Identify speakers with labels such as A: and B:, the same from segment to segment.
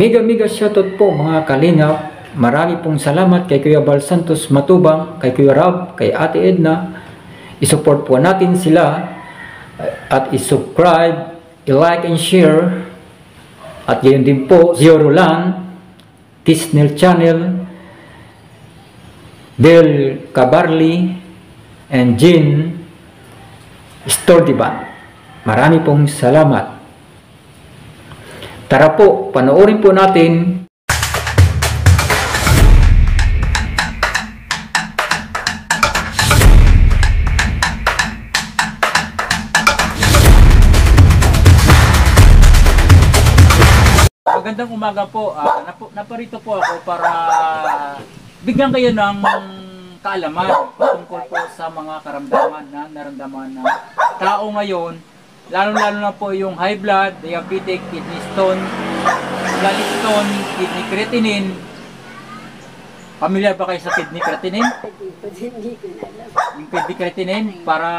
A: Mega shoutout po mga kalingap. Marami pong salamat kay Kuya Bal Santos Matubang, kay Kuya Rab, kay Ate Edna. I-support po natin sila at i-subscribe, i-like and share. At gayon din po, Zio Roland, Tisnel Channel, Del Cabarli, and Jean Stordiban. Marami pong salamat. Tara po, panoorin po natin.
B: Magandang umaga po. Naparito po ako para bigyan kayo ng kaalaman tungkol po sa mga karamdaman na naramdaman ng tao ngayon. Lalo na po yung high blood, diabetic, kidney stone, gallstone, kidney creatinine. Pamilyar ba kayo sa kidney creatinine? Yung kidney creatinine, para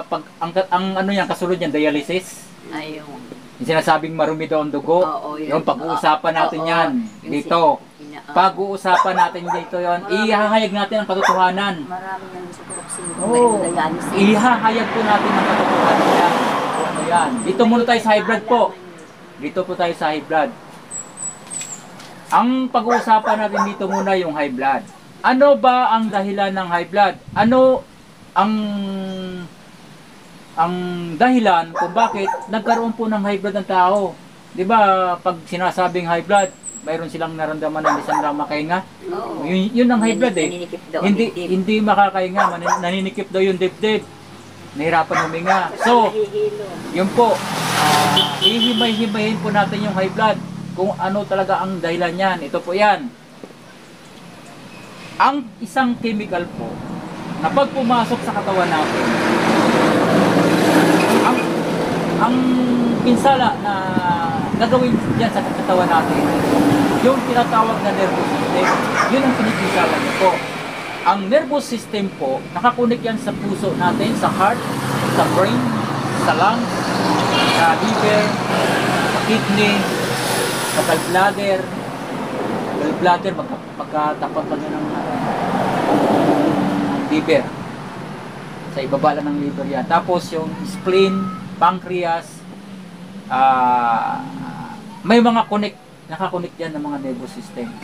B: pag ang ano yan, kasunod yan, dialysis.
C: Ayun.
B: Yung sinasabing marumi daw ang dugo. Yung pag-uusapan natin yan dito. Pag-uusapan natin dito yon, ihahayag natin ang katotohanan.
C: Marami yan sa korupsyon.
B: Ihahayag po natin ang katotohanan yan. Yan. Dito muna tayo sa high blood po. Dito po tayo sa high blood. Ang pag-uusapan natin dito muna yung high blood. Ano ba ang dahilan ng high blood? Ano ang dahilan kung bakit nagkaroon po ng high blood ng tao? 'Di ba pag sinasabing high blood, mayroon silang naramdaman ng isang lang makahinga? Yun ang high blood eh. Hindi makakahinga, naninikip daw yung dibdib. Nahirapan huminga. So, yun po, hihimay-himayin po natin yung high blood kung ano talaga ang dahilan yan. Ito po yan. Ang isang chemical po na pag pumasok sa katawan natin, ang pinsala na gagawin dyan sa katawan natin, yung tinatawag na nervous system, yun ang pinipinsala niyo po. Ang nervous system po, nakakunik yan sa puso natin, sa heart, sa brain, sa lungs, sa liver, sa kidney, sa gallbladder. Gallbladder, pagkatapat lang yan ng liver. Sa ibaba lang ng liver yan. Tapos yung spleen, pancreas, may mga nakakunik yan ng mga nervous system.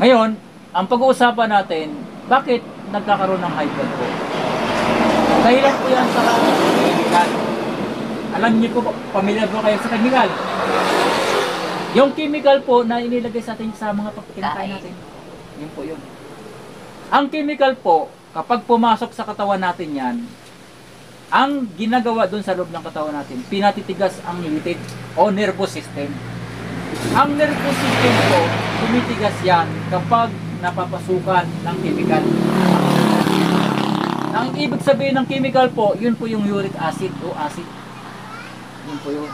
B: Ngayon, ang pag-uusapan natin, bakit nagkakaroon ng high blood po? Dahilan po yan sa chemical. Alam niyo po, pamilyar po kayo sa chemical. Yung chemical po na inilagay sa atin sa mga kinakain natin. Yun po yun. Ang chemical po, kapag pumasok sa katawan natin yan, ang ginagawa dun sa loob ng katawan natin, pinatitigas ang lipid o nervous system. Ang nervous system po, tumitigas yan kapag napapasukan ng chemical. Ang ibig sabihin ng chemical po, yun po yung uric acid o acid. Yun po yun.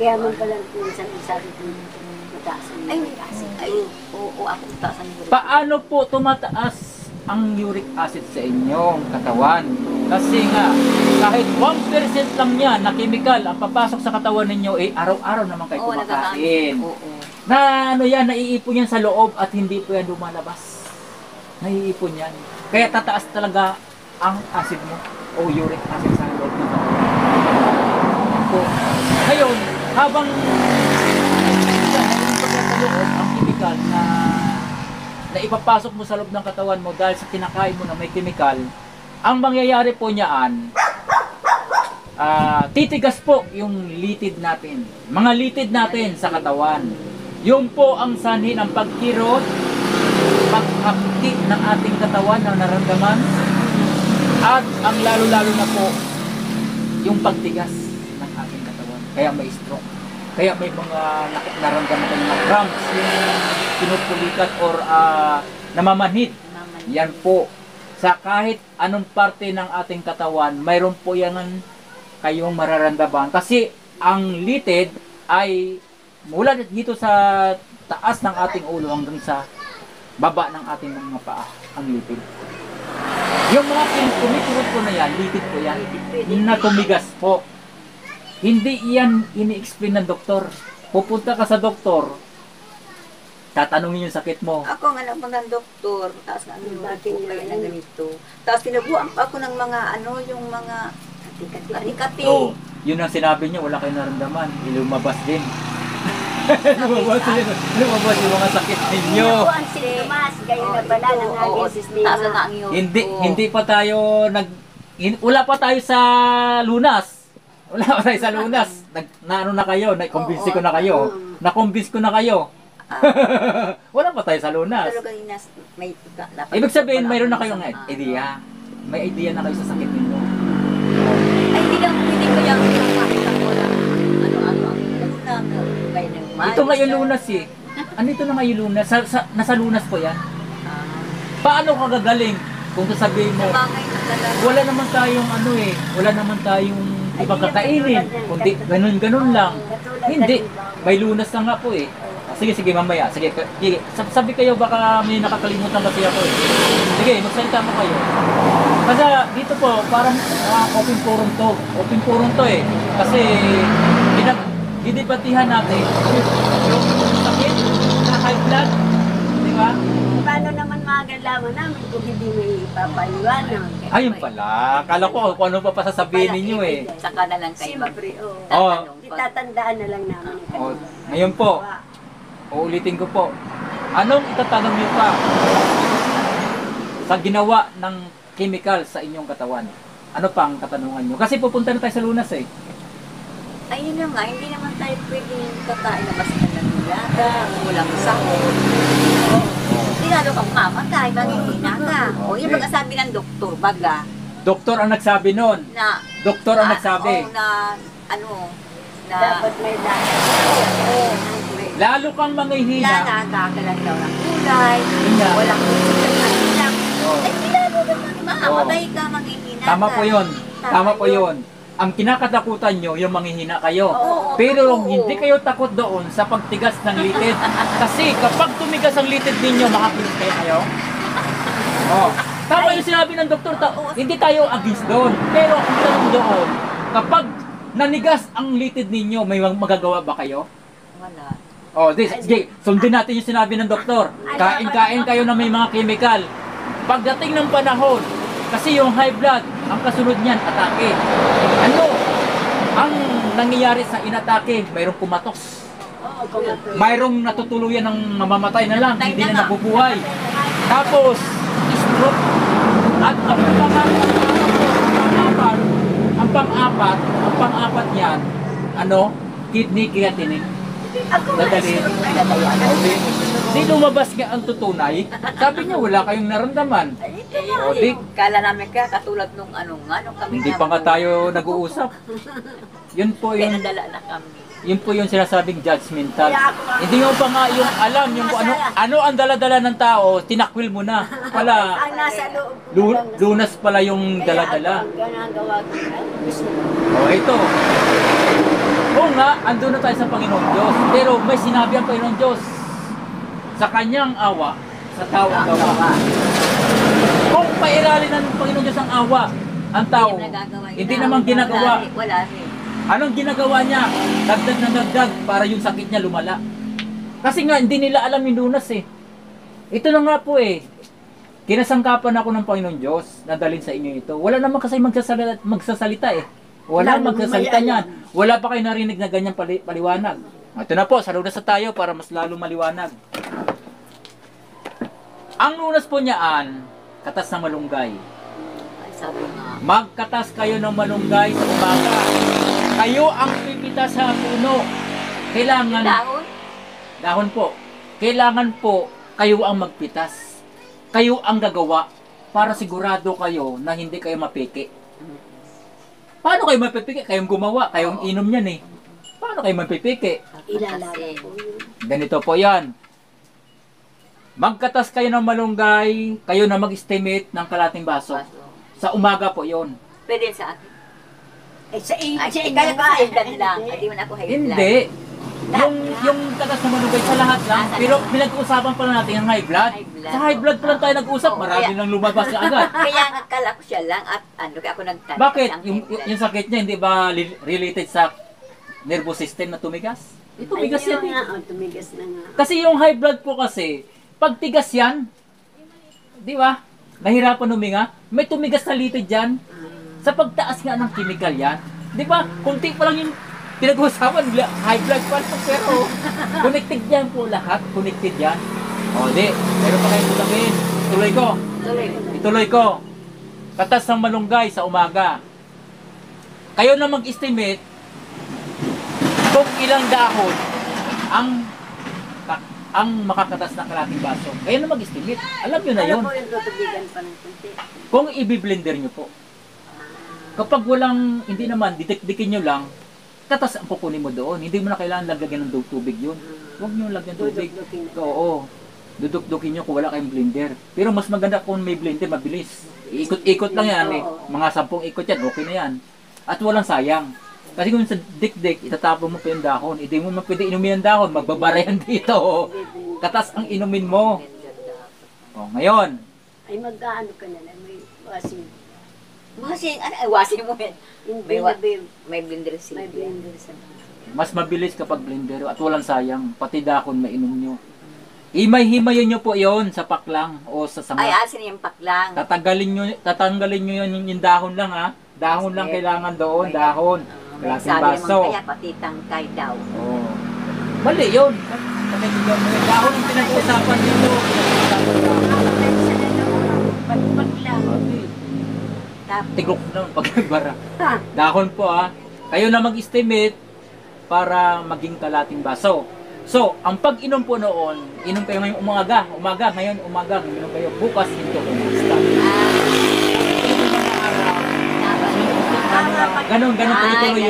C: Kaya man pala minsan sabi ko mataas ang uric acid. Ay, oo, ako mataas ang uric acid. Paano
B: po tumataas ang uric acid sa inyong katawan? Kasi nga, kahit 1% lang yan na chemical ang papasok sa katawan ninyo, araw-araw naman kayo kumakain. Na ano yan, naiipon yan sa loob at hindi po yan lumalabas. Naiipon yan. Kaya tataas talaga ang acid mo o uric acid sa loob ng katawan. Ngayon, habang ang chemical na ipapasok mo sa loob ng katawan mo dahil sa kinakain mo na may chemical, ang mangyayari po niyaan, titigas po yung litid natin. Mga litid natin sa katawan. Yun po ang sanhi ng pagkirot, pag-akti ng ating katawan na naramdaman, at ang lalo-lalo na po, yung pagtigas ng ating katawan. Kaya may stroke. Kaya may mga naramdaman ng mga cramps, yung pinupulikat or namamanhid. Yan po. Sa kahit anong parte ng ating katawan, mayroon po yan kayong mararamdaman. Kasi ang litid ay mula dito sa taas ng ating ulo hanggang sa baba ng ating mga paa, ang lipid. Yung mga kumikirot po na yan, lipid po yan, na tumigas po. Hindi yan ini-explain ng doktor. pupunta ka sa doktor, tatanungin yung sakit mo.
C: Ako nga naman ng doktor, tapos nga bakit kaya na ganito. Tapos tinabuan pa ako ng mga yung mga kati-kati.
B: So, yun ang sinabi niya, wala kayong naramdaman. Lumabas din. lumabas yung mga sakit ninyo.
C: Ako ang sintomas, gayon na pala ng aking sistema. Taas na ang iyong.
B: Hindi pa tayo wala pa tayo sa lunas. Wala pa tayo sa lunas. Naano na kayo, na-convince ko na kayo. Na-convince ko na kayo. Wala pa tayo sa lunas.
C: Pero kanina may
B: Ibig sabihin, mayroon na kayong idea. May idea na kayo sa sakit ninyo.
C: Ay, hindi ko yung makakita ko lang ano-ano ang luna. Kaya ng Mayo.
B: Ito ngayon lunas eh. Andito na ngayon lunas. Nasa lunas po yan. Paano ka gagaling kung sasabihin mo,
C: Sabangay na talaga.
B: wala naman tayong wala naman tayong ibang kakainin. Kundi ganun-ganun lang. Hindi. May lunas na nga po eh. Sige, mamaya. Sige. Sabi kayo, baka may nakakalimutan kasi ako eh. Sige, magsalita mo kayo. Kasi dito po, parang open forum to. Open forum to eh. Kasi, didibatihan natin yung sakit na high blood. Di ba?
C: Paano naman magalaman namin kung hindi may ipapaliwanag?
B: Ayun pala. Kala ko kung ano pa sasabihin ninyo eh.
C: Saka na lang kayo.
D: Siyempre, oo.
B: Oh,
D: Itatandaan na lang namin.
B: oh, ngayon po, uulitin ko po. Anong itatanong niyo pa sa ginawa ng chemical sa inyong katawan? Ano pang katanungan niyo? Kasi pupunta na tayo sa lunas eh.
C: Ayun na nga, hindi naman tayo pwedeng kakain na basta ng nilata, walang sahod. Hindi lalo kang mamatay, manghihina ka. O yung mga sabi ng doktor, baga,
B: Doktor ang nagsabi nun.
C: na,
B: Doktor ang nagsabi.
C: na, na,
D: Dapat may dahil.
C: oo,
B: Lalo kang manghihina.
C: kakalan daw ng gulay,
B: Yun nga.
C: walang lang.
B: Oh.
C: Ay, hindi lalo naman, mamamatay ka, manghihina ka.
B: Tama po yun. Tama po yun. Ang kinakatakutan nyo, yung manghihina kayo.
C: Oo,
B: Pero
C: totoo.
B: hindi kayo takot doon sa pagtigas ng litid. Kasi kapag tumigas ang litid ninyo, makakilis kayo. Oh. Tama yung sinabi ng doktor, hindi tayo against doon. Pero ang tanong doon, kapag nanigas ang litid ninyo, may magagawa ba kayo?
C: Wala.
B: Oh, sige, sundin natin yung sinabi ng doktor. Kain-kain kayo na may mga chemical. Pagdating ng panahon, kasi yung high blood, ang kasunod niyan, atake. Ano? Ang nangyayari sa inatake, mayroong kumatos.
D: Oo, kumato.
B: Mayroong natutuluyan ng mamamatay na lang, hindi na
C: na.
B: nabubuhay. Tapos, stroke. At ang pang-apat niyan, kidney creatinine.
C: Ako nga,
B: Dadali. Di lumabas nga ang tutunay. Sabi niya, wala kayong naramdaman. O, di,
C: Kala namin ka, katulad nung nung kami
B: hindi pa nga tayo nag-uusap. Yun po
C: Kaya
B: yung,
C: nadala na kami.
B: yun po yung sinasabing judgmental. Hindi mo pa nga yung alam yung kung ano ang dala-dala ng tao, tinakwil mo na. Pala,
D: Ang nasa loob.
B: lunas pala yung dala-dala.
D: Ang ginagawa ko na, gusto ko.
B: O, ito. Oo nga, andun na tayo sa Panginoon Diyos. Pero may sinabi ang Panginoon Diyos. Sa kanyang awa, sa tao ang gawa. Kung pairalin ng Panginoon Diyos ang awa, ang tao, hindi naman ginagawa.
C: Wala rin.
B: Anong ginagawa niya? Dagdag na dagdag para yung sakit niya lumala. Kasi nga, hindi nila alam yung lunas eh. Ito na nga po eh. Kinasangkapan ako ng Panginoon Diyos na dalhin sa inyo ito. Wala naman kasi magsasalita eh. Wala magsasalita niyan. Wala pa kayo narinig na ganyang paliwanag. Ito na po, sa lunas na tayo para mas lalo maliwanag. Ang lunas po niyaan, katas ng malunggay.
C: Ay, sabi nga.
B: Magkatas kayo ng malunggay sa umaga. Kayo ang pipitas sa puno. Kailangan, dahon po. Kailangan po, kayo ang magpitas. Kayo ang gagawa para sigurado kayo na hindi kayo mapiki. Paano kayo mapipiki? Kayong gumawa, kayong inom yan eh. Paano kayo mapipiki?
D: Ilalagay ko yun.
B: Ganito po yan. Magkatas kayo ng malunggay, kayo na mag-estimate ng kalating baso. Sa umaga po yon.
C: Pwede sa akin.
D: Eh, sa
C: Ay,
D: inyo
C: kaya ko
D: ba?
C: high blood lang. Hindi man ako high blood.
B: Hindi. Yung katas ng malunggay sa lahat lang, pero pinag-uusapan pa lang natin ang high blood.
C: High blood.
B: Sa high blood pa lang tayo nag-usap,
C: Oo,
B: marami
C: kaya-
B: nang lumabas na agad.
C: Kaya nagkala ko siya lang at kaya ako nagtanong.
B: Bakit?
C: ng
B: Yung,
C: high blood.
B: yung sakit niya hindi ba related sa nervous system na tumigas? Tumigas yan eh.
D: Tumigas na nga.
B: Kasi yung high blood po kasi, pag tigas yan, di ba? Nahirapan huminga, may tumigas na litid dyan. Sa pagtaas nga ng chemical yan, di ba? Kunti pa lang yung pinag-usapan, high blood pa lang, pero connected yan po lahat, connected yan. O di, meron pa kayong sabihin. Tuloy ko. Ituloy ko. Katas ng malunggay sa umaga. Kayo na mag-estimate kung ilang dahon ang makakatas na kalating baso. Kayo na mag-estimate. Alam nyo na yun.
D: Ano po yung tutubigan pa ng kunti?
B: Kung i-blender nyo po. Kapag walang, hindi naman, didikdikin nyo lang, katas ang kukunin mo doon. Hindi mo na kailangan lagyan ng tubig yun. Huwag nyo lagyan tubig. Oo. Duduk-dukin nyo kung wala kayong blender. Pero mas maganda kung may blender, mabilis. Ikot-ikot lang yan eh. Mga 10 ikot yan, okay na yan. At walang sayang. Kasi kung sa dik-dik, itatapon mo pa yung dahon. Hindi mo pwede inumin ang dahon, magbabara yan dito. Katas ang inumin mo. O, ngayon.
D: Ay mag-ano ka na lang, may washing.
C: Wasin mo yan.
D: Hindi
C: May,
D: na babe,
C: may blender sila.
D: may blender sa
B: Mas mabilis kapag blender at walang sayang. Pati dahon mainom nyo. Himay-himayin nyo po yon sa paklang o sa sanga.
C: Ay, asin yung paklang.
B: Tatanggalin nyo yung dahon lang ha. Dahon lang kailangan doon, dahon.
C: May
B: Kalating
C: sabi naman
B: baso.
C: kaya pati tangkay daw.
B: Oh. Mali yun. Dahon ang pinag-usapan dito.
D: pagpaglang.
C: Tapos,
B: Tiglok na pagbara. Dahon po ha. Kayo na mag-estimate para maging kalating baso. So, ang pag-inom po noon, inom kayo ngayong umaga, ngayon umaga, inom kayo bukas, hinto kayo mag-stop. Ganon, tuloy-tuloy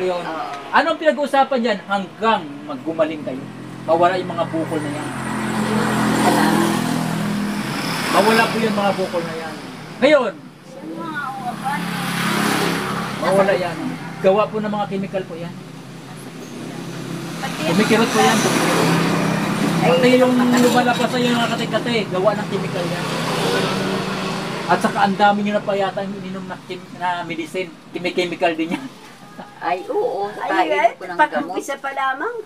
B: yun. Anong pinag-uusapan dyan? Hanggang maggumaling kayo. Mawala yung mga bukol na yan. Mawala po yung mga bukol na yan. Ngayon, mawala yan. Gawa po ng mga chemical po yan. Kumikirot po yan, kumikirot. Pati yung lumalabas sa yung mga kate-kate, gawa ng chemical yan. At saka ang dami nyo na pa yata yung ininom na medicine. Chemical din yan.
C: ay, oo.
D: Ay,
C: Kain ko ng gamot.
D: pag-umpisa pa lamang.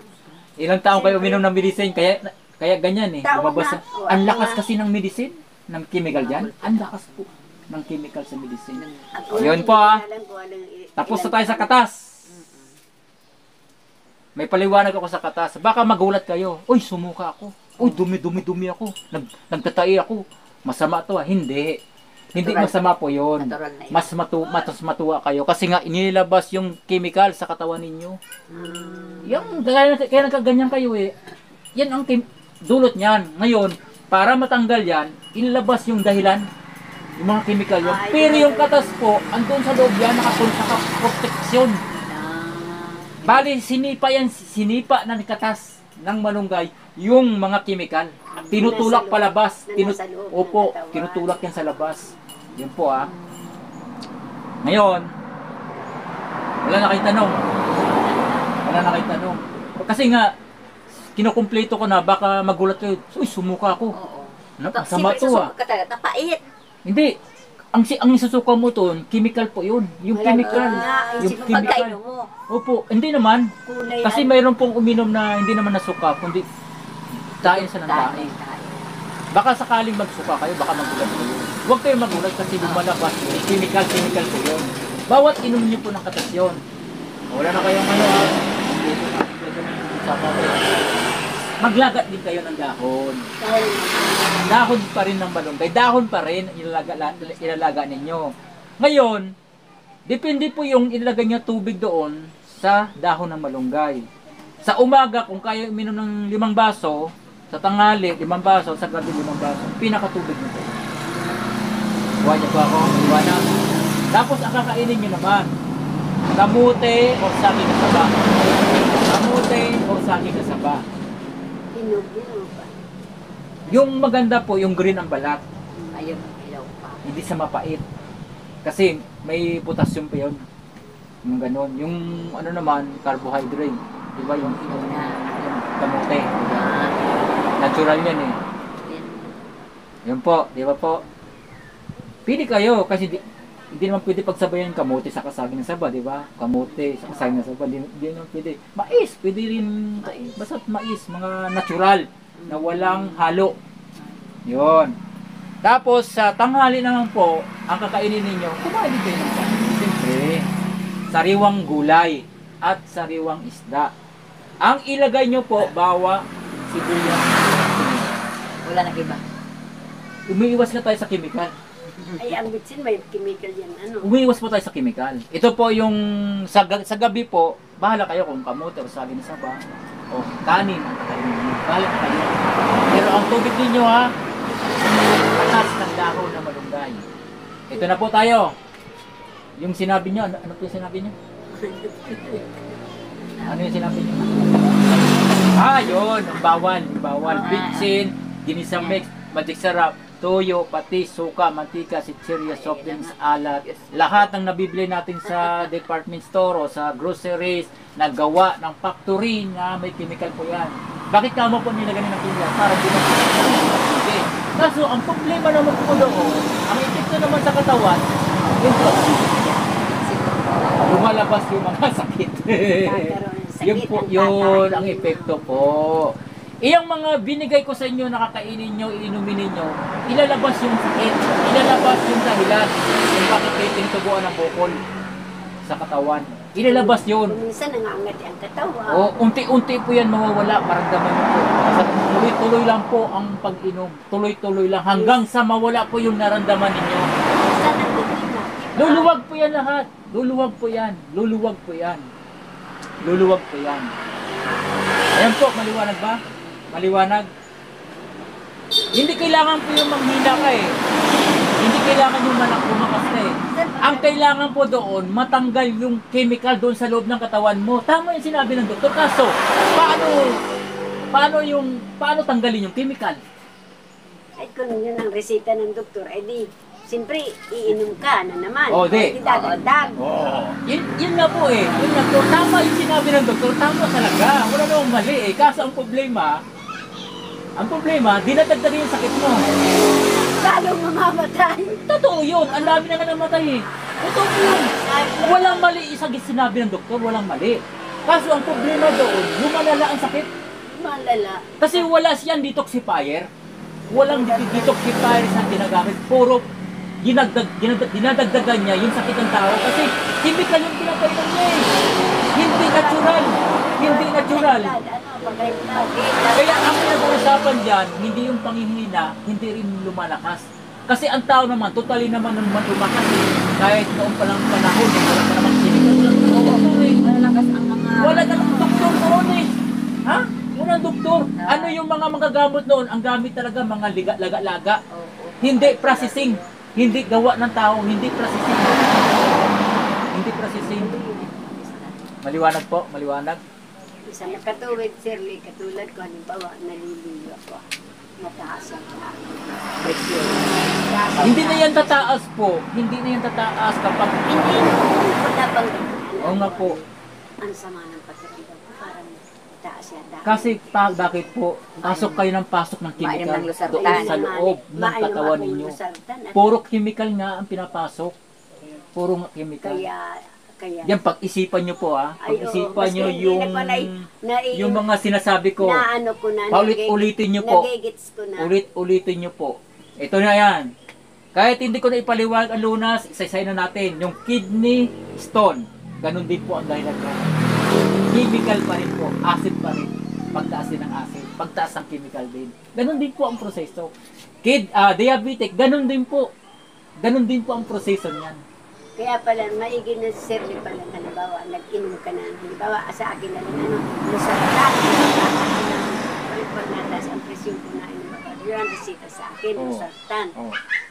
B: Ilang taong kayo uminom ng medicine, kaya ganyan eh.
D: Taon
B: Lumabas
D: na.
B: na. Ang lakas kasi ng medicine, ng chemical dyan. Ang lakas po ng chemical sa medicine. Yun po ah. Tapos na tayo sa katas. May paliwanag ako sa katas. Baka magulat kayo. Uy, sumuka ako. Uy, dumi ako. Nagtatai ako. Masama to ah. Hindi. Hindi
C: Natural.
B: masama po yun.
C: Natural na yun.
B: Mas matuwa kayo. Kasi nga, inilabas yung chemical sa katawan ninyo. Yung, kaya nagkaganyan kayo eh. Yan ang dulot niyan. Ngayon, para matanggal yan, inilabas yung dahilan. Yung mga chemical yun. Pero yung katas po, andun sa loob yan, nakaproteksyon. Bali, sinipa ng katas ng malunggay yung mga chemical. Tinutulak palabas. Opo, tinutulak yan sa labas. Yun po ah. Ngayon, wala na kayo tanong. Kasi nga, kinukumpleto ko na, baka magulat kayo. Uy, sumuka ako.
C: Oo.
B: Masama to ah.
C: Ka talaga, napait.
B: Hindi. Ang isusuka mo to, chemical po yun. Yung chemical. Yung
C: Pagkainom
B: chemical.
C: mo.
B: Opo, hindi naman. Kasi mayroon pong uminom na hindi naman nasuka, kundi tain sa ng tain. Baka sakaling magsuka kayo, baka magulat kayo. Huwag kayo magulat kasi lumalabas. Chemical po yun. Bawat inom niyo po ng katas yun. Wala na kayong ano ha. Maglagat din kayo ng dahon. Dahon pa rin ng malunggay. Dahon pa rin ilalaga ninyo. Ngayon, depende po yung ilalagay niya tubig doon sa dahon ng malunggay. Sa umaga, kung kayo uminom ng 5 baso, sa tanghali, 5 baso, sa gabi 5 baso, pinakatubig nito. Buwan niyo ba ako? Buwan na. Tapos, ang kakainin niyo naman, kamote o saging na saba. Kamote o saging na saba. Yung maganda po, yung green ang balat.
C: Ayun, ilaw pa.
B: Hindi sa mapait. Kasi may potassium pa yun. Yung ganon. Yung ano naman, carbohydrate. Diba yung kamote. Natural yan eh. Yun po, di ba po? Pili kayo kasi Hindi naman pwede pagsabayan kamote sa saging na saba, di ba? Kamote sa saging na saba, hindi naman pwede. Mais, pwede rin, basta mais, mga natural, na walang halo. Yun. Tapos, sa tanghali naman po, ang kakainin ninyo, kumain din kayo ng siyempre, sariwang gulay at sariwang isda. Ang ilagay nyo po, bawa, sibuyas.
C: Wala nang iba.
B: Umiiwas na tayo sa chemical.
D: Ay, ang bitsin may chemical yan. Ano?
B: Umiiwas po tayo sa chemical. Ito po yung sa gabi po, bahala kayo kung kamote o saging na saba o kanin ang kakainin niyo. Bahala kayo. Pero ang tubig ninyo ha, atas ng dahon na malunggay. Ito na po tayo. Yung sinabi niyo, ano po yung sinabi niyo? Ano yung sinabi niyo? Yun, ang bawal. Bitsin, ginisang mix, magic sarap, toyo, patis, suka, mantika, sitsirya, soft drinks, alat. Lahat ng nabibili natin sa department store o sa groceries, nagawa ng factory na may chemical po yan. Bakit kamo po nilagay ng chemical? Para di na okay. Kaso, ang problema naman po doon, ang epekto naman sa katawan, yung lumalabas yung mga sakit. Yun po, yun ang epekto po. Iyang mga binigay ko sa inyo, nakakainin nyo, iinumin ninyo, ilalabas yung sakit, ilalabas yung dahilan kung bakit kayo tinutubuan ng bukol sa katawan. Ilalabas yun.
D: Minsan nangangat ang katawan.
B: O, unti-unti po yan mawawala, maramdaman nyo po. Tuloy-tuloy lang po ang pag-inom. Tuloy-tuloy lang hanggang sa mawala po yung naramdaman ninyo.
D: Minsan nandun na.
B: Luluwag po yan lahat. Luluwag po yan. Luluwag po yan. Luluwag po yan. Ayan po, maliwanag ba? Maliwanag. Hindi kailangan po yung manghina ka eh. Hindi kailangan yung lumakas ka eh. Ang kailangan po doon, matanggal yung chemical doon sa loob ng katawan mo. Tama yung sinabi ng doktor. Kaso, paano tanggalin yung chemical?
D: Ay, kung yun ang resita ng doktor, ay di, siyempre, iinom ka na naman.
B: Oh, di.
D: Ay, dadagdag.
B: Yun nga po eh. Yun nga po. Tama yung sinabi ng doktor. Tama talaga. Wala namang mali eh. Kaso ang problema, dinadagdagan yung sakit mo.
D: Lalong mamamatay.
B: Totoo yun. Ang dami na namatay eh. Totoo yun. Walang mali. Isang sinabi ng doktor, walang mali. Kaso ang problema doon, lumalala ang sakit.
D: Malala.
B: Kasi wala siyang detoxifier. Walang detoxifier sa ginagamit. Puro dinadagdagan niya yung sakit ng tao. Kasi chemical yung pinapainom niya eh. Hindi natural. Hindi natural. Kaya ang pinag-uusapan dyan, hindi yung panghihina, hindi rin lumalakas. Kasi ang tao naman, totally naman lumakas eh. Kahit noong palang panahon, wala pa namang chemical.
C: Malalakas ang mga...
B: Wala na ng doktor noon eh. Ha? Walang doktor. Ano yung mga magagamot noon? Ang gamit talaga mga laga-laga. Hindi processing. Hindi gawa ng tao. Hindi processing. Hindi processing. Maliwanag po, maliwanag.
D: Sa nakatuwid, Sirley, katulad ko, halimbawa, naliliyo ako. Mataas ang pressure.
B: Hindi na yan tataas po. Hindi na yan tataas kapag...
D: Hindi na bang
B: Oo nga po.
D: ang sama ng pakiramdam ko, parang taas yan.
B: Kasi bakit po? Pasok kayo ng pasok ng chemical
C: Mainam ng losartan.
B: doon sa loob ng katawan ninyo. Puro chemical nga ang pinapasok. Puro chemical.
D: Kaya,
B: Yan, pag-isipan nyo po ha.
D: Ay, oo,
B: Pag-isipan nyo
D: maski
B: yung,
D: hindi na ko
B: yung mga sinasabi ko.
D: na ano ko na,
B: Paulit-ulitin nyo po.
D: nagigits ko na.
B: Ulit-ulitin nyo po. Ito na yan. Kahit hindi ko na ipaliwanag ang lunas, isa-isay na natin. Yung kidney stone, ganun din po ang dahilan ko. Chemical pa rin po. Acid pa rin. Pagtaas din ng acid. Pagtaas ng chemical din. Ganun din po ang proseso. Diabetic, ganun din po. Ganun din po ang proseso niyan.
D: Kaya pala, maigi na si Sirley pala, halimbawa, nag-inom ka na, halimbawa, sa akin na lang, lusartan. Pag natas ang presyon ko na, yun ang resita sa akin, lusartan.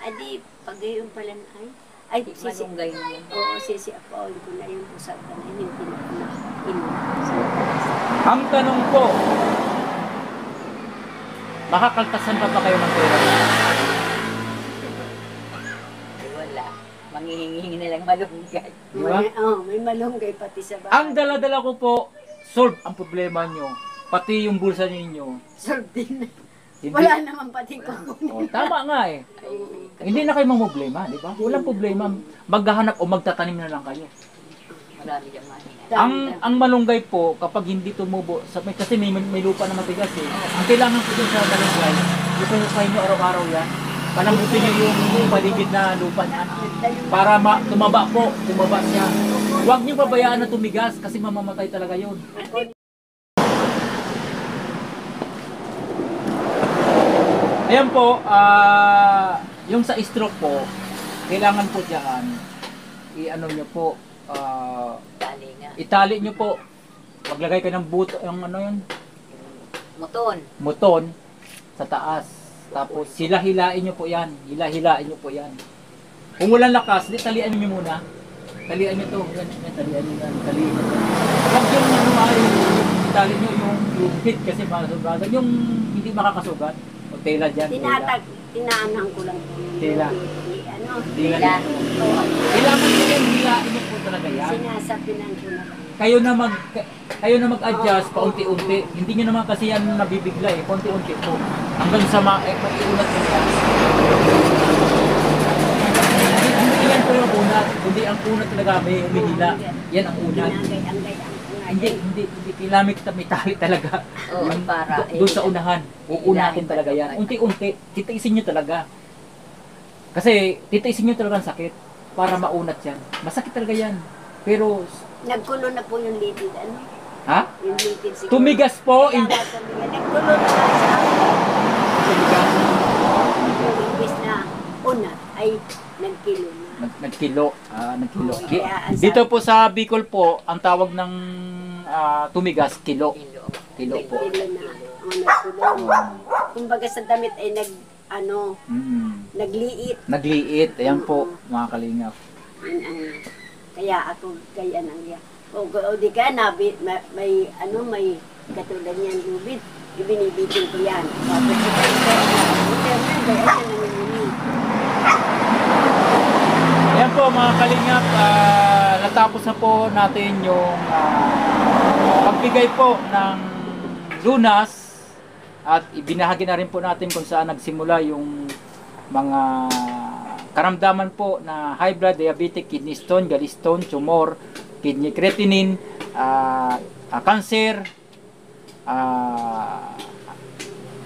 D: Adi, pag gayon pala na, ay,
C: Malunggay na yun.
D: Oo, sisi-apawan ko na yung lusartan, ay, hindi ko na inom.
B: Ang tanong ko, makakaltasan pa ba kayo ng pera?
C: Wala. Manghihingi na lang malunggay.
B: Diba?
D: May malunggay pati sa bahay.
B: Ang dala-dala ko po, solve ang problema nyo. Pati yung bulsa ninyo.
D: Solve din. Wala naman pati ko.
B: Oh, tama nga eh. Hindi na kayo problema, di ba? Walang problema. Maghahanap o magtatanim na lang kayo.
C: Marami dyan mahina.
B: Ang malunggay po, kapag hindi tumubo, kasi may lupa na matigas eh. Ang kailangan po dyan sa malunggay, ipahipahin nyo araw-araw yan. Palambutin nyo yung paligid na lupa niyan. Para tumaba po, tumaba siya. Huwag nyo pabayaan na tumigas kasi mamamatay talaga yun. Ayan po, yung sa stroke po, kailangan po dyan, i-ano nyo po,
C: Dali nga.
B: itali nyo po. Maglagay kayo ng buto, yung ano yun,
C: Muton.
B: muton sa taas. Tapos hilahilain nyo po yan, hilahilain nyo po yan. Kung walang lakas, di talian nyo muna. Talian nyo to, yan, talian nyo yan, talian nyo. Huwag yung itali nyo yung hit kasi makasugat, yung hindi makakasugat. O tela dyan, tela.
D: Tinaanang ko lang po.
B: Tela.
D: Ano?
B: Tela. Kailangan nyo yung hilain nyo po talaga yan.
D: Sinasapinan ko na lang.
B: Kayo na mag-adjust paunti-unti. Hindi niyo naman kasi yan nabibigla eh, paunti-unti po. Hanggang sa maiunat nyo yan. Hindi yan po yung unat, kundi ang unat talaga may humihila. Yan ang unat. Hindi kailangan may tali talaga.
C: Oo, para
B: Doon sa unahan, uunatin talaga yan. Unti-unti, titiisin nyo talaga. Kasi titiisin nyo talaga ang sakit para maunat yan. Masakit talaga yan. Pero
D: Nagkulo na po yung litid, ano?
B: ha?
D: Yung litid siguro.
B: Tumigas po.
D: Kaya nga sabi nga, nagkulo na lang sa
B: Tumigas.
D: yung imbis na una ay nagkilo na.
B: Nagkilo. Nagkilo.
D: Oo, kaya ang
B: Dito po sa Bicol po, ang tawag ng tumigas, kilo. Kilo po.
D: Nagkilo na. Ang nagkulo. Kumbaga sa damit ay nagliit.
B: Nagliit. Ayan po, mga kalingap.
D: Yun ang, kaya ako, kaya nang yan. O di ka na, may katulad niyan lubid. Ibinibitin ko yan. Tapos ito,
B: Ayan po mga kalingap, natapos na po natin yung pagbigay po ng lunas at ibinahagi na rin po natin kung saan nagsimula yung mga karamdaman po na high blood, diabetic, kidney stone, gallstone, tumor, kidney creatinine, cancer,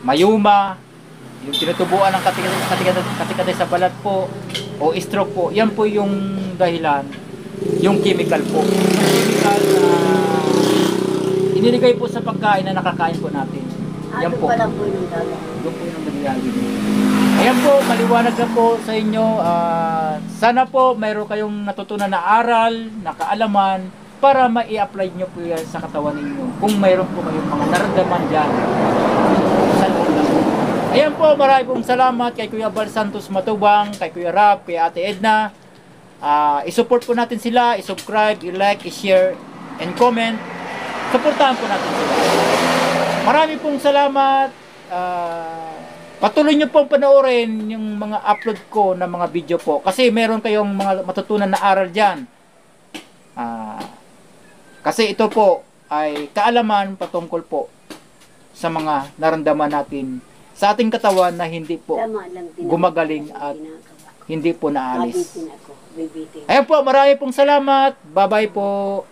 B: mayuma, yung tinutubuan ng katikatay sa balat po, o stroke po, yan po yung dahilan, yung chemical po. Yung chemical na iniligay po sa pagkain na nakakain po natin. Yan po.
D: Pala po yung dalawa.
B: Doon po yung nangyayari. Ayan po, maliwanag na po sa inyo. Sana po mayroon kayong natutunan na aral, na kaalaman, para mai-apply nyo po yan sa katawan ninyo. Kung mayroon po kayong mga naramdaman dyan. Sa loob lang. Ayan po, marami pong salamat kay Kuya Bal Santos Matubang, kay Kuya Rab, kay Ate Edna. I-support po natin sila, i-subscribe, i-like, i-share, and comment. Supportahan po natin sila. Marami pong salamat. Patuloy nyo pong panoorin yung mga upload ko na mga video po. Kasi meron kayong mga matutunan na aral dyan. Kasi ito po ay kaalaman patungkol po sa mga naramdaman natin sa ating katawan na hindi po gumagaling at hindi po naalis. Ayan po, marami pong salamat. Bye-bye po.